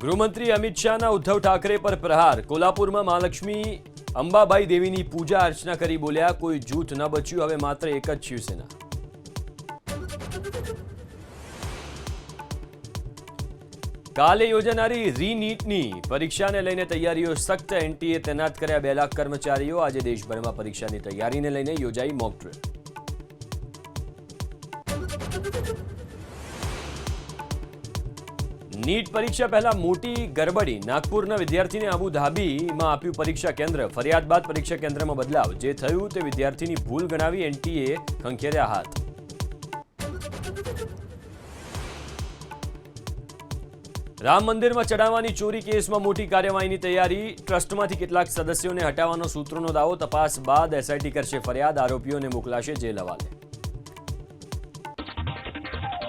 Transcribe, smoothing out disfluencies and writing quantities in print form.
ગૃહમંત્રી અમિત શાહના ઉદ્ધવ ઠાકરે પર પ્રહાર। કોલ્હાપુરમાં મહાલક્ષ્મી અંબાબાઈ દેવીની પૂજા અર્ચના કરી બોલ્યા, કોઈ જૂથ ન બચ્યું, હવે માત્ર એક જ શિવસેના। કાલે યોજાનારી રી-નીટની પરીક્ષાને લઈને તૈયારીઓ સખ્ત। એનટીએ તૈનાત કર્યા 2 લાખ કર્મચારીઓ। આજે દેશભરમાં પરીક્ષાની તૈયારીને લઈને યોજાઈ મોક ડ્રીલ। નીટ પરીક્ષા પહેલા મોટી ગરબડી। નાગપુરના વિદ્યાર્થીને અબુધાબીમાં આપ્યું પરીક્ષા કેન્દ્ર। ફરિયાદ બાદ પરીક્ષા કેન્દ્રમાં બદલાવ। જે થયું તે વિદ્યાર્થીની ભૂલ ગણાવી એનટીએ ખંખેર્યા હાથ। રામ મંદિરમાં ચડાવવાની ચોરી કેસમાં મોટી કાર્યવાહીની તૈયારી। ટ્રસ્ટમાંથી કેટલાક સદસ્યોને હટાવવાનો સૂત્રોનો દાવો। તપાસ બાદ એસઆઈટી કરશે ફરિયાદ। આરોપીઓને મોકલાશે જેલ હવાલે।